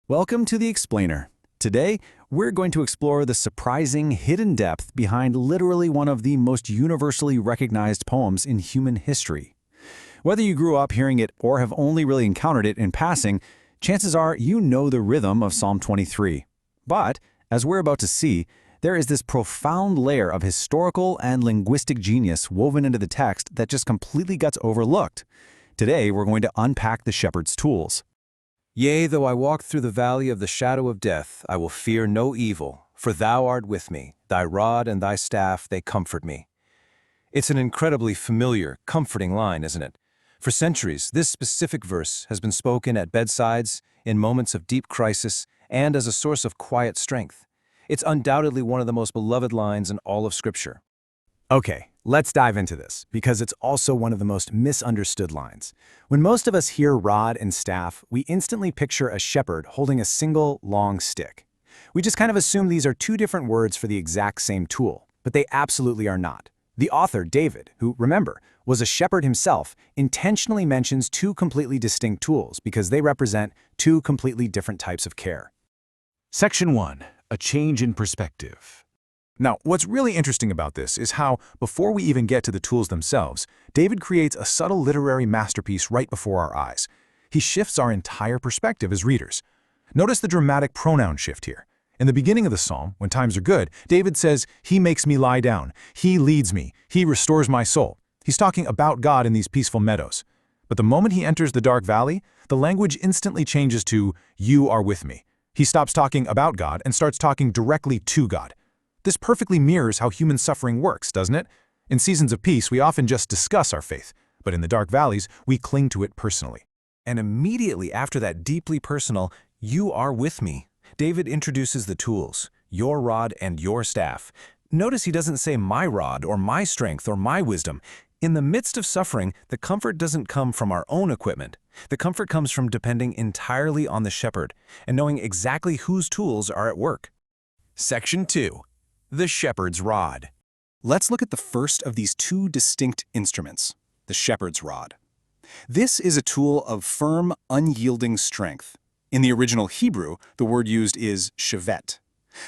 Welcome to The Explainer. Today, we're going to explore the surprising hidden depth behind literally one of the most universally recognized poems in human history. Whether you grew up hearing it or have only really encountered it in passing, chances are you know the rhythm of Psalm 23. But, as we're about to see, there is this profound layer of historical and linguistic genius woven into the text that just completely gets overlooked. Today, we're going to unpack the shepherd's tools. Yea, though I walk through the valley of the shadow of death, I will fear no evil, for thou art with me. Thy rod and thy staff, they comfort me. It's an incredibly familiar, comforting line, isn't it? For centuries, this specific verse has been spoken at bedsides, in moments of deep crisis, and as a source of quiet strength. It's undoubtedly one of the most beloved lines in all of Scripture. Okay, let's dive into this, because it's also one of the most misunderstood lines. When most of us hear rod and staff, we instantly picture a shepherd holding a single, long stick. We just kind of assume these are two different words for the exact same tool, but they absolutely are not. The author, David, who, remember, was a shepherd himself, intentionally mentions two completely distinct tools because they represent two completely different types of care. Section 1. A change in perspective. Now, what's really interesting about this is how, before we even get to the tools themselves, David creates a subtle literary masterpiece right before our eyes. He shifts our entire perspective as readers. Notice the dramatic pronoun shift here. In the beginning of the psalm, when times are good, David says, "He makes me lie down. He leads me. He restores my soul." He's talking about God in these peaceful meadows. But the moment he enters the dark valley, the language instantly changes to, "You are with me." He stops talking about God and starts talking directly to God. This perfectly mirrors how human suffering works, doesn't it? In seasons of peace, we often just discuss our faith, but in the dark valleys, we cling to it personally. And immediately after that deeply personal, "You are with me," David introduces the tools, your rod and your staff. Notice he doesn't say my rod or my strength or my wisdom. In the midst of suffering, the comfort doesn't come from our own equipment. The comfort comes from depending entirely on the shepherd and knowing exactly whose tools are at work. Section 2. The shepherd's rod. Let's look at the first of these two distinct instruments, the shepherd's rod. This is a tool of firm, unyielding strength. In the original Hebrew, the word used is shevet.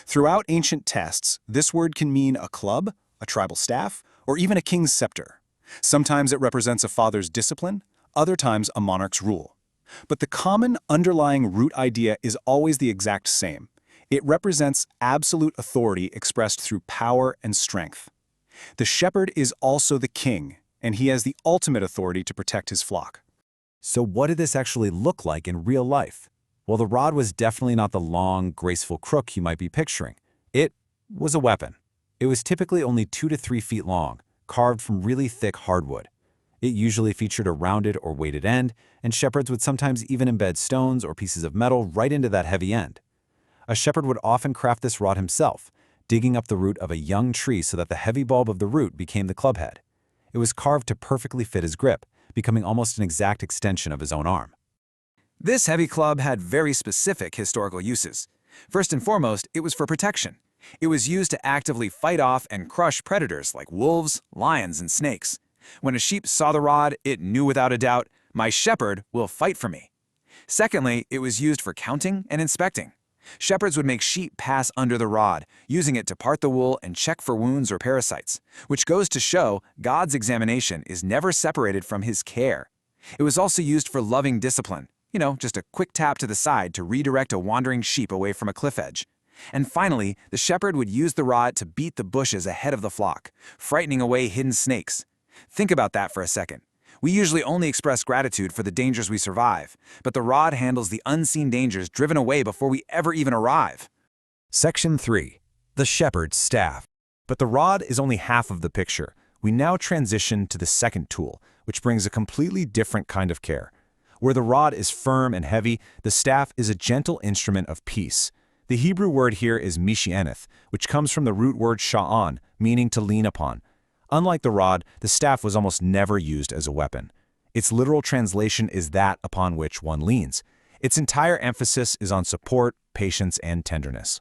Throughout ancient texts, this word can mean a club, a tribal staff, or even a king's scepter. Sometimes it represents a father's discipline, other times a monarch's rule. But the common underlying root idea is always the exact same. It represents absolute authority expressed through power and strength. The shepherd is also the king, and he has the ultimate authority to protect his flock. So what did this actually look like in real life? Well, the rod was definitely not the long, graceful crook you might be picturing. It was a weapon. It was typically only 2 to 3 feet long, carved from really thick hardwood. It usually featured a rounded or weighted end, and shepherds would sometimes even embed stones or pieces of metal right into that heavy end. A shepherd would often craft this rod himself, digging up the root of a young tree so that the heavy bulb of the root became the club head. It was carved to perfectly fit his grip, becoming almost an exact extension of his own arm. This heavy club had very specific historical uses. First and foremost, it was for protection. It was used to actively fight off and crush predators like wolves, lions, and snakes. When a sheep saw the rod, it knew without a doubt, "My shepherd will fight for me." Secondly, it was used for counting and inspecting. Shepherds would make sheep pass under the rod, using it to part the wool and check for wounds or parasites, which goes to show God's examination is never separated from his care. It was also used for loving discipline, just a quick tap to the side to redirect a wandering sheep away from a cliff edge. And finally, the shepherd would use the rod to beat the bushes ahead of the flock, frightening away hidden snakes. Think about that for a second. We usually only express gratitude for the dangers we survive, but the rod handles the unseen dangers driven away before we ever even arrive. Section 3. The shepherd's staff. But the rod is only half of the picture. We now transition to the second tool, which brings a completely different kind of care. Where the rod is firm and heavy, the staff is a gentle instrument of peace. The Hebrew word here is mishieneth, which comes from the root word sha'an, meaning to lean upon. Unlike the rod, the staff was almost never used as a weapon. Its literal translation is that upon which one leans. Its entire emphasis is on support, patience, and tenderness.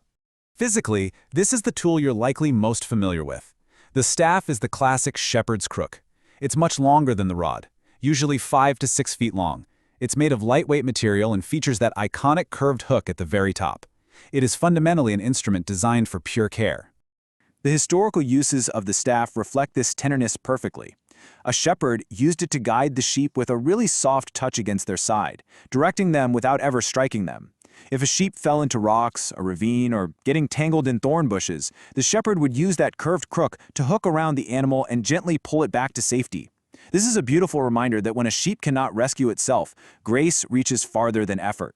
Physically, this is the tool you're likely most familiar with. The staff is the classic shepherd's crook. It's much longer than the rod, usually 5 to 6 feet long. It's made of lightweight material and features that iconic curved hook at the very top. It is fundamentally an instrument designed for pure care. The historical uses of the staff reflect this tenderness perfectly. A shepherd used it to guide the sheep with a really soft touch against their side, directing them without ever striking them. If a sheep fell into rocks, a ravine, or getting tangled in thorn bushes, the shepherd would use that curved crook to hook around the animal and gently pull it back to safety. This is a beautiful reminder that when a sheep cannot rescue itself, grace reaches farther than effort.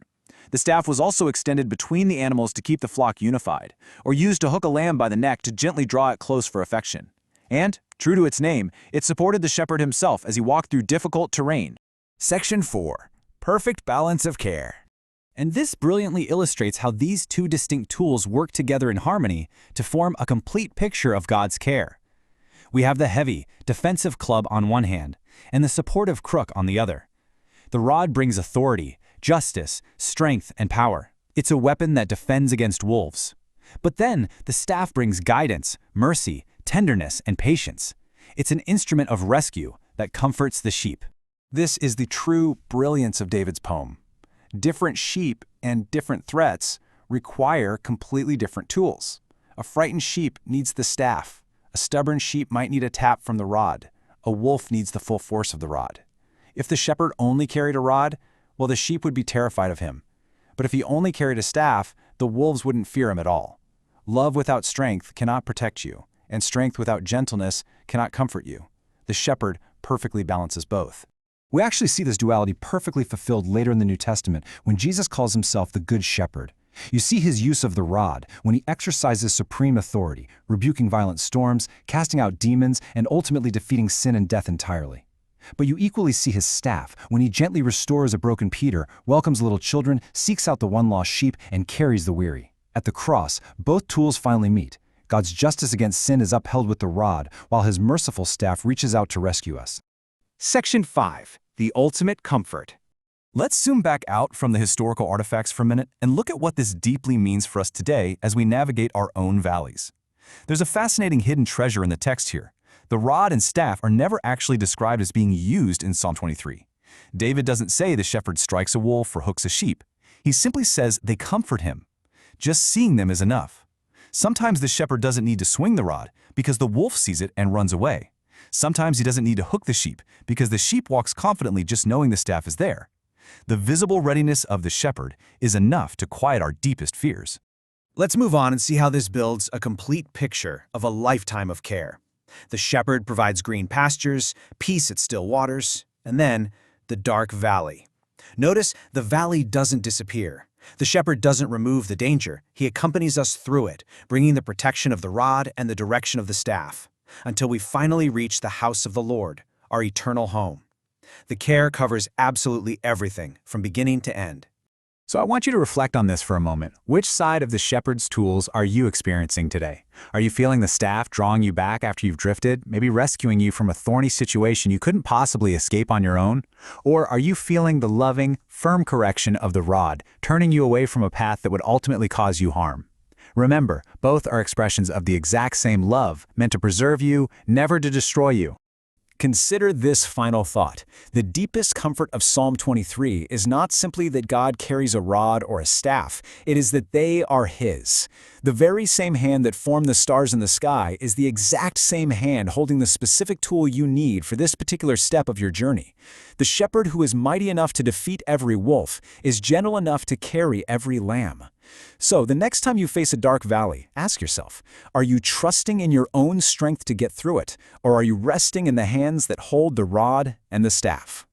The staff was also extended between the animals to keep the flock unified, or used to hook a lamb by the neck to gently draw it close for affection. And, true to its name, it supported the shepherd himself as he walked through difficult terrain. Section 4. Perfect balance of care. And this brilliantly illustrates how these two distinct tools work together in harmony to form a complete picture of God's care. We have the heavy, defensive club on one hand, and the supportive crook on the other. The rod brings authority, justice, strength, and power. It's a weapon that defends against wolves. But then, the staff brings guidance, mercy, tenderness, and patience. It's an instrument of rescue that comforts the sheep. This is the true brilliance of David's poem. Different sheep and different threats require completely different tools. A frightened sheep needs the staff. A stubborn sheep might need a tap from the rod. A wolf needs the full force of the rod. If the shepherd only carried a rod, well, the sheep would be terrified of him. But if he only carried a staff, the wolves wouldn't fear him at all. Love without strength cannot protect you, and strength without gentleness cannot comfort you. The shepherd perfectly balances both. We actually see this duality perfectly fulfilled later in the New Testament when Jesus calls himself the Good Shepherd. You see his use of the rod when he exercises supreme authority, rebuking violent storms, casting out demons, and ultimately defeating sin and death entirely. But you equally see his staff when he gently restores a broken Peter, welcomes little children, seeks out the one lost sheep, and carries the weary. At the cross, both tools finally meet. God's justice against sin is upheld with the rod, while his merciful staff reaches out to rescue us. Section 5. The ultimate comfort. Let's zoom back out from the historical artifacts for a minute and look at what this deeply means for us today as we navigate our own valleys. There's a fascinating hidden treasure in the text here. The rod and staff are never actually described as being used in Psalm 23. David doesn't say the shepherd strikes a wolf or hooks a sheep. He simply says they comfort him. Just seeing them is enough. Sometimes the shepherd doesn't need to swing the rod because the wolf sees it and runs away. Sometimes he doesn't need to hook the sheep because the sheep walks confidently just knowing the staff is there. The visible readiness of the shepherd is enough to quiet our deepest fears. Let's move on and see how this builds a complete picture of a lifetime of care. The shepherd provides green pastures, peace at still waters, and then the dark valley. Notice the valley doesn't disappear. The shepherd doesn't remove the danger. He accompanies us through it, bringing the protection of the rod and the direction of the staff, until we finally reach the house of the Lord, our eternal home. The care covers absolutely everything from beginning to end. So I want you to reflect on this for a moment. Which side of the shepherd's tools are you experiencing today? Are you feeling the staff drawing you back after you've drifted, maybe rescuing you from a thorny situation you couldn't possibly escape on your own? Or are you feeling the loving, firm correction of the rod, turning you away from a path that would ultimately cause you harm? Remember, both are expressions of the exact same love, meant to preserve you, never to destroy you. Consider this final thought. The deepest comfort of Psalm 23 is not simply that God carries a rod or a staff, it is that they are His. The very same hand that formed the stars in the sky is the exact same hand holding the specific tool you need for this particular step of your journey. The shepherd who is mighty enough to defeat every wolf is gentle enough to carry every lamb. So, the next time you face a dark valley, ask yourself, are you trusting in your own strength to get through it, or are you resting in the hands that hold the rod and the staff?